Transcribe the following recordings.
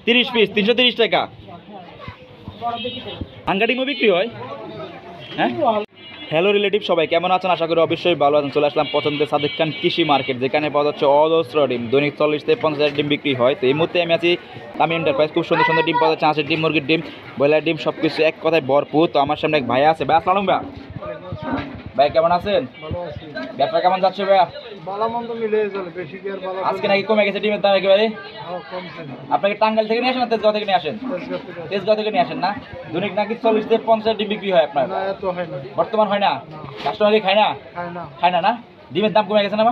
30 piece 330 টাকা। ভাঙ্গা ডিমও বিক্রি হয়? হ্যাঁ। হ্যালো রিলেটিভ, সবাই কেমন আছেন? আশা করি অবশ্যই ভালো আছেন। চলে আসলাম পছন্দের সাদেক খান কৃষি মার্কেট, যেখানে পাওয়া যাচ্ছে অজস্র ডিম। দৈনিক 40 থেকে 50 ডিম বিক্রি হয়। তো এই মুহূর্তে আমি আছি তামি এন্টারপ্রাইজ। খুব সুন্দর সুন্দর ডিম পাওয়া যাচ্ছে, হাঁসের ডিম, মুরগির ডিম, ব্রয়লার ডিম, সব কিছু এক কথায় ভরপুর। তো আমার সামনে এক ভাইয়া আছে। ভাই আসসালাম। ভাই কেমন আছেন? ব্যবসা কেমন যাচ্ছে ভাইয়া? আজকে নাকি কমে গেছে ডিমের দাম একেবারে? আপনাকে টাঙ্গাইল থেকে নিয়ে আসেন না তেজগাঁও থেকে নিয়ে আসেন? তেজগাঁও থেকে নিয়ে আসেন না? দৈনিক নাকি 40 থেকে 50 ডিম বিক্রি হয় আপনার? বর্তমান হয় না? কাস্টমার কি খায় না? খায় না না? ডিমের দাম কমে গেছে না?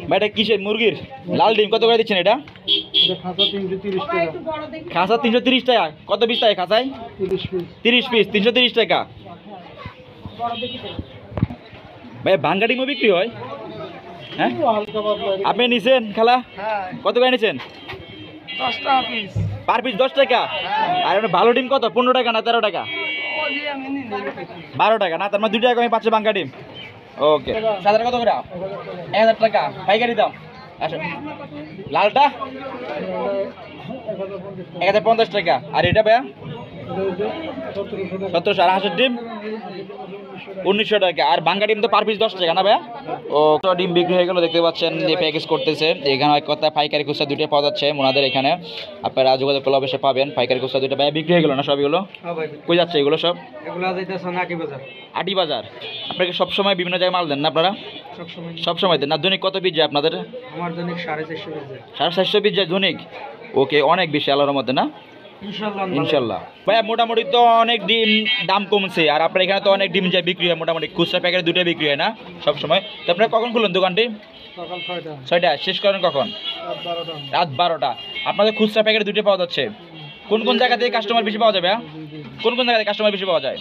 ভাই এটা কিসের? মুরগির লাল ডিম কত করে দিচ্ছেন এটা? খাঁচা 330 টাকা। কত পিস থাকে খাঁচায়? 30 পিস 330 টাকা। ভাই ভাঙ্গা ডিমও বিক্রি হয়? হ্যাঁ, আপনি নিছেন খালা? কত করে নিছেন? 10 টাকা পিস। পার পিস 10 টাকা? আর আপনার ভালো ডিম কত? 15 টাকা না 13 টাকা? 12 টাকা না? তার মানে 2 টাকা কমে পাচ্ছে ভাঙ্গা ডিম। ওকে। সাদা কত করে? 1000 টাকা পাইকারি দাম। আচ্ছা, লালটা 1050 টাকা। আর এটা ভাইয়া 1700। আর হাঁসের ডিম 1900 টাকা। আর ভাঙ্গা ডিম তো পার পিস 10 টাকা না ভাইয়া? ও ডিম বিক্রি হয়ে গেল, দেখতে পাচ্ছেন যে প্যাকেজ করতেছে। এখানে এক কথা পাইকারি খুচরা দুটোই পাওয়া যাচ্ছে ওনাদের এখানে। আপনারা যোগাযোগ করলে অবশ্যই পাবেন। পাইকারি খুচরা দুটো ভাইয়া বিক্রি হয়ে গেল না সবগুলো? কই যাচ্ছে এগুলো সব? এগুলো যাইতেছে আটি বাজার। আটি বাজার। আপনাকে সবসময় বিভিন্ন জায়গায় মাল দেন না আপনারা? সবসময় দেন না? দৈনিক কত পিস যায় আপনাদের? আমার দৈনিক 450 পিস যায়। 450 পিস যায় দৈনিক? ওকে, অনেক বেশি আল্লাহর মধ্যে না? ইনশাল্লাহ। ভাইয়া মোটামুটি তো অনেক ডিম দাম কমছে, আর আপনার এখানে তো অনেক ডিম যায় বিক্রি হয়, মোটামুটি খুচরা প্যাকেটে দুটোই বিক্রি হয় না সব সময়? তো আপনারা কখন খুলুন দোকানটি? সকাল 6টা। শেষ করেন কখন? রাত 12টা। আপনাদের খুচরা প্যাকেটে দুটোই পাওয়া যাচ্ছে। কোন কোন জায়গা থেকে কাস্টমার বেশি পাওয়া যাবে? কোন কোন জায়গা থেকে কাস্টমার বেশি পাওয়া যায়?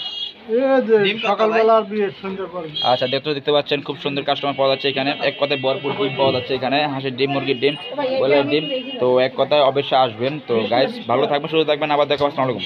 আচ্ছা, দেখতে পাচ্ছেন খুব সুন্দর কাস্টমার পাওয়া যাচ্ছে এখানে। এক কথায় ভরপুর ডিম পাওয়া যাচ্ছে এখানে, হাঁসের ডিম, মুরগির ডিম, ব্রয়লার ডিম। তো এক কথায় অবশ্যই আসবেন। তো গাইস ভালো থাকবেন, সুস্থ থাকবেন, আবার দেখা। আসসালামু আলাইকুম।